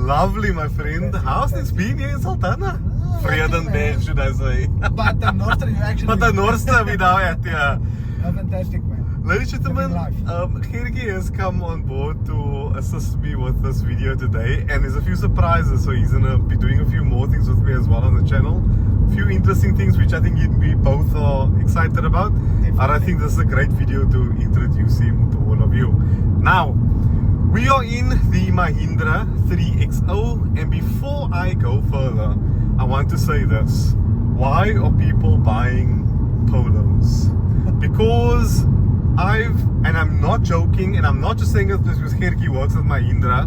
Lovely, my friend. How's things been here in Sultana? Vredenberg, should I say. But the North you actually. But the North Star we now at, yeah. Oh, fantastic, man. Ladies and gentlemen, Gergie has come on board to assist me with this video today, and there's a few surprises, so he's gonna be doing a few more things with me as well on the channel. A few interesting things which I think we both are excited about. And I think this is a great video to introduce him to all of you. Now, we are in the Mahindra 3XO, and before I go further, I want to say this. Why are people buying Polos? Because and I'm not joking, and I'm not just saying it because Gergie works at Mahindra,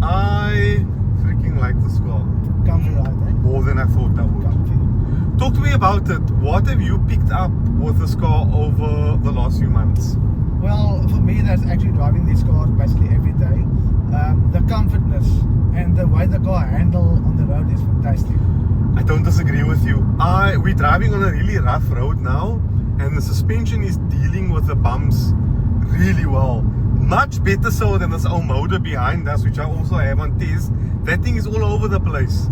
I freaking like this car. Comfy ride, eh? More than I thought I would. Comfy. Talk to me about it. What have you picked up with this car over the last few months? Well, for me, that's actually driving this car basically every day. The comfortness and the way the car handles on the road is fantastic. I don't disagree with you. We're driving on a really rough road now, and the suspension is dealing with the bumps really well. Much better so than this old motor behind us, which I also have on test. That thing is all over the place.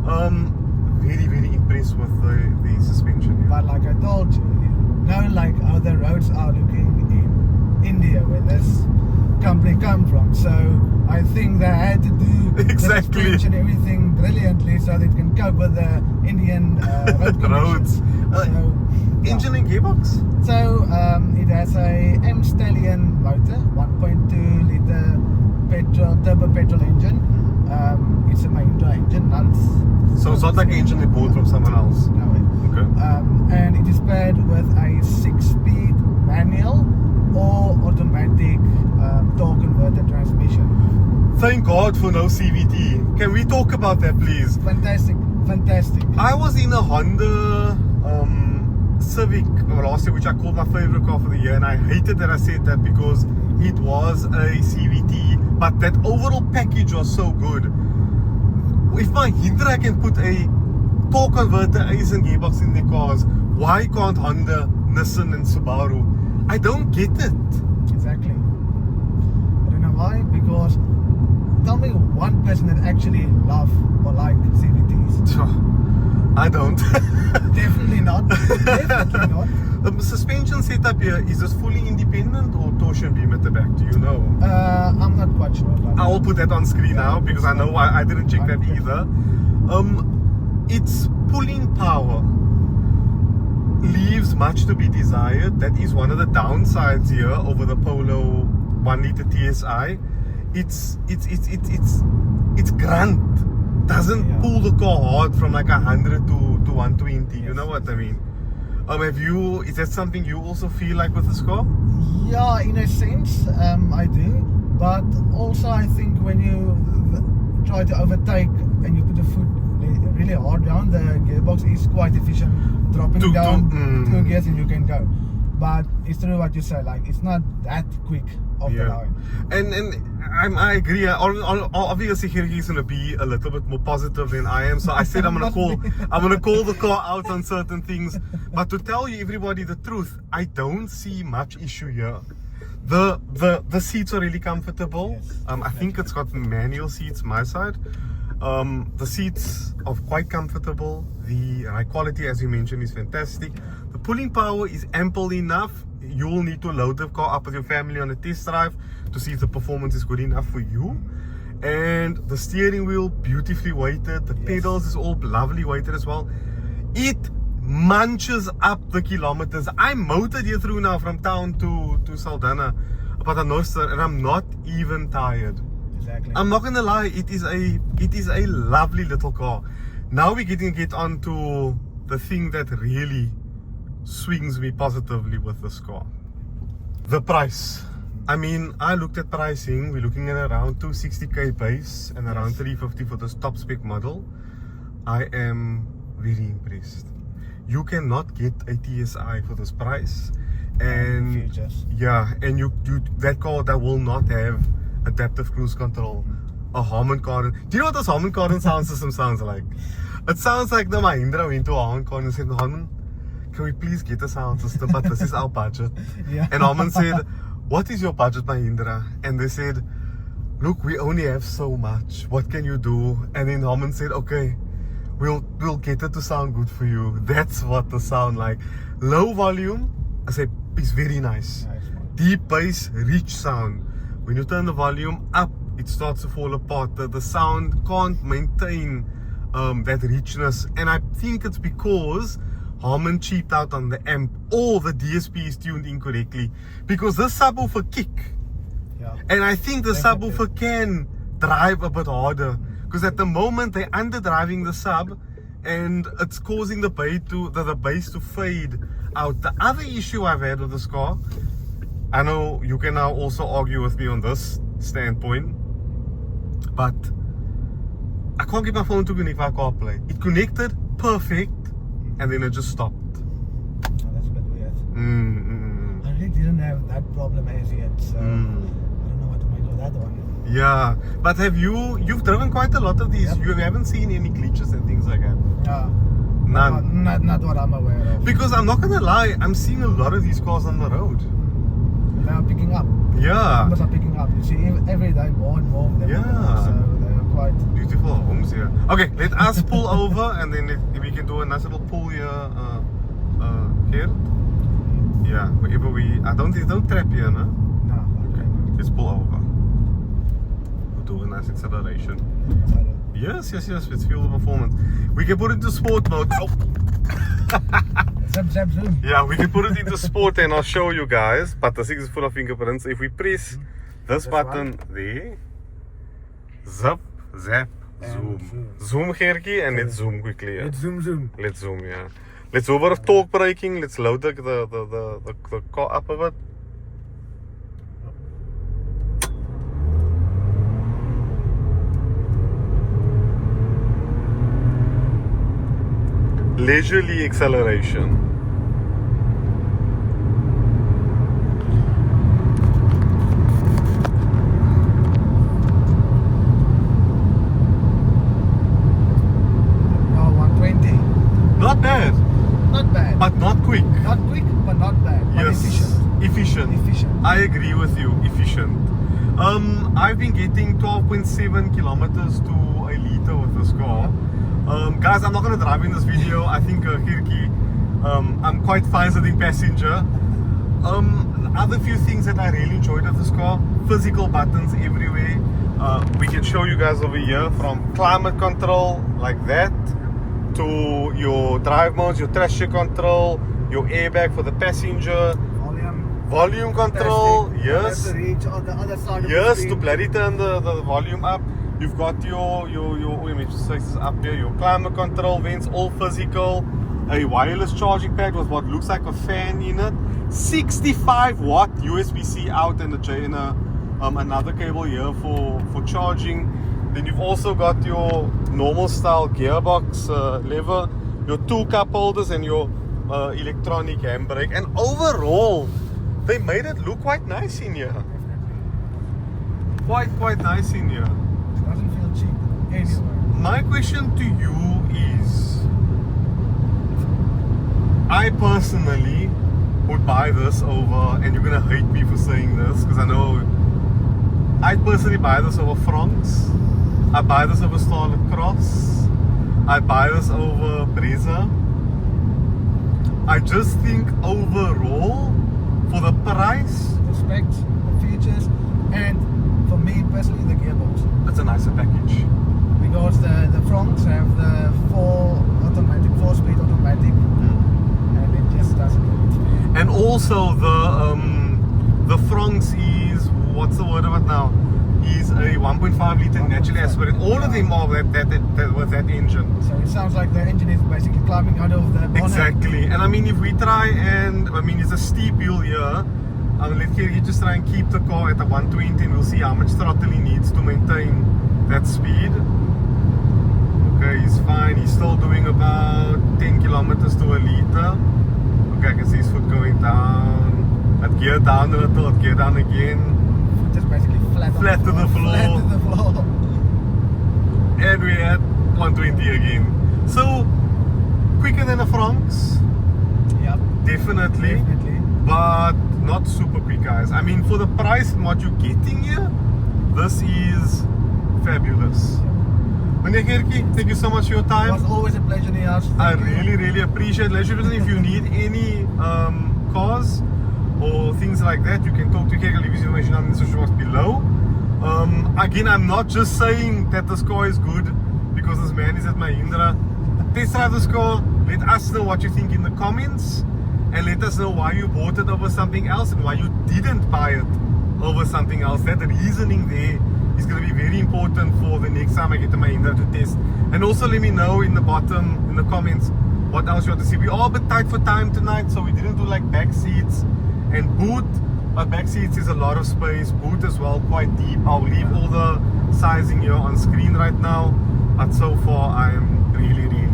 Very, very impressed with the suspension. Yeah. But like I told you, like how the roads are looking in India, where this company come from. So I think they had to do exactly the suspension, everything brilliantly, so they can cope with the Indian road roads. Engine and gearbox? So it has a M Stallion motor, 1.2 liter turbo petrol engine. It's a Mahindra engine, so it's not like an engine they bought from someone else? No way. Okay. And it is paired with a 6-speed manual or automatic torque converter transmission. Thank God for no CVT. Can we talk about that, please? Fantastic. I was in a Honda Civic last year, which I called my favorite car for the year, and I hated that I said that because it was a CVT, but that overall package was so good. If Mahindra can put a torque converter, ace and gearbox in their cars, why can't Honda, Nissan and Subaru? I don't get it. Exactly. I don't know why, because tell me one person that actually love or like CVTs. I don't. Definitely not. Definitely not. The suspension setup here, is this fully independent or torsion beam at the back? Do you know? I'm not quite sure. I will put that on screen now because I know I didn't check that either. Its pulling power leaves much to be desired. That is one of the downsides here over the Polo 1 liter TSI. It's grunt. Doesn't pull the car hard from like 100 to 120. You know what I mean? Is that something you also feel like with this car? Yeah, in a sense, I do. But also, I think when you try to overtake and you put the foot really hard down, the gearbox is quite efficient, dropping down 2 gears and you can go. But it's true what you say, like it's not that quick off the line. And I agree. Obviously, Gergie is gonna be a little bit more positive than I am. So I said I'm gonna call the car out on certain things. But to tell you everybody the truth, I don't see much issue here. The seats are really comfortable. Yes, I think it's got manual seats my side. The seats are quite comfortable. The high quality, as you mentioned, is fantastic. The pulling power is ample enough. You will need to load the car up with your family on a test drive to see if the performance is good enough for you. And the steering wheel, beautifully weighted. The pedals is all lovely weighted as well. It munches up the kilometers. I motored here through now from town to Saldanha, about a North Star, and I'm not even tired. Exactly. I'm not gonna lie, it is a lovely little car. Now we're getting to get on to the thing that really swings me positively with this car. The price. I mean, I looked at pricing. We're looking at around 260k base and around 350 for this top spec model. I am very impressed. You cannot get a TSI for this price, and and you that car that will not have adaptive cruise control, a Harman Kardon. Do you know what this Harman Kardon sound system sounds like? It sounds like the Mahindra went to Harman Kardon and said, Harman, can we please get a sound system, but this is our budget. And Harman said, what is your budget, Mahindra? And they said, look, we only have so much. What can you do? And then Harman said, okay, we'll get it to sound good for you. That's what the sound like. Low volume, I said, is very nice. Deep bass, rich sound. When you turn the volume up, it starts to fall apart. The sound can't maintain that richness. And I think it's because Harman cheaped out on the amp, or the DSP is tuned incorrectly. Because this subwoofer kick. Yeah. And I think the subwoofer can drive a bit harder. Because at the moment they're underdriving the sub, and it's causing the bass to fade out. The other issue I've had with this car, I know you can now also argue with me on this standpoint, but I can't get my phone to connect my CarPlay. It connected perfect, and then it just stopped. Oh, that's a bit weird. I really didn't have that problem as yet, so I don't know what to make of that one. Yeah, but you've driven quite a lot of these. Yep. You haven't seen any glitches and things like that? Yeah. None. Not what I'm aware of. Because I'm not gonna lie, I'm seeing a lot of these cars on the road. They are picking up. Yeah. Numbers are picking up. You see every day more and more of them. Yeah. So they are quite Beautiful homes here. Okay, let us pull over, and then we can do a nice little pull here. Here. Yeah, wherever don't trap here, no? no. Okay, let's pull over. We'll do a nice acceleration. Yes. Let's feel the performance. We can put it into sport mode. Oh. Zap zoom. Yeah, we can put it into sport, and I'll show you guys. But the thing is full of fingerprints. If we press this button there, zap, zap, zoom. Zoom Gerkie, and let's zoom quickly. Yeah. Let's zoom. Let's zoom, yeah. Let's over of torque braking. Let's load the car up a bit. Leisurely acceleration. Oh, 120. Not bad, Not bad. but not quick. Not quick, but not bad. But Yes, efficient. Efficient. I agree with you. Efficient. I've been getting 12.7 kilometers to a liter with this car. Guys, I'm not going to drive in this video. I think Gerkie, I'm quite fine sitting passenger. Other few things that I really enjoyed of this car, physical buttons everywhere. We can show you guys over here, from climate control like that, to your drive modes, your traction control, your airbag for the passenger, volume control, yes, Reach on the other side of the yes, screen. to bloody turn the volume up. You've got your image spaces up here, your climate control vents, all physical, a wireless charging pad with what looks like a fan in it, 65 watt USB-C out, and another cable here for charging. Then you've also got your normal style gearbox lever, your two cup holders, and your electronic handbrake. And overall, they made it look quite nice in here. Quite nice in here. Doesn't feel cheap anywhere. My question to you is, I personally would buy this over, and you're gonna hate me for saying this, because I know I personally buy this over Franks. I buy this over Starlet Cross. I buy this over Brezza. I just think overall, for the price, The specs, the features, and for me personally, the gearbox. it's a nicer package. Because the Franks have the 4-speed automatic, and it just doesn't do it. And also the Franks is, what's the word of it now? Is a 1.5 liter naturally aspirated. All of them are that with that engine. So it sounds like the engine is basically climbing out of the bonnet. Exactly. And I mean, if we try and, I mean, it's a steep hill here. Let's just try and keep the car at a 120, and we'll see how much throttle he needs to maintain that speed. Okay, he's fine. He's still doing about 10 kilometers to a liter. Okay, I can see his foot going down. At gear down a little, at gear down again. Just basically flat to the floor. Flat to the floor. And we're at 120 again. So, quicker than a Franks. Yep. Definitely. But not super quick, guys. I mean, for the price and what you're getting here, this is fabulous. Meneer Gerkie, thank you so much for your It time. was always a pleasure, Nias. I really appreciate it. Ladies and gentlemen, if you need any cars or things like that, you can talk to Gerkie. I'll leave his information on the social box below. Again, I'm not just saying that this car is good because this man is at Mahindra. Test drive this car. Let us know what you think in the comments, and let us know why you bought it over something else and why you didn't buy it over something else. That reasoning there is going to be very important for the next time I get to Mahindra to test. And also let me know in the bottom, in the comments, what else you want to see. We are a bit tight for time tonight, so we didn't do like back seats and boot, but back seats is a lot of space, boot as well, quite deep. I'll leave all the sizing here on screen right now, but so far I am really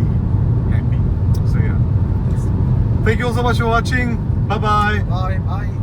happy. So yeah, thank you all so much for watching. Bye bye. Bye. Bye.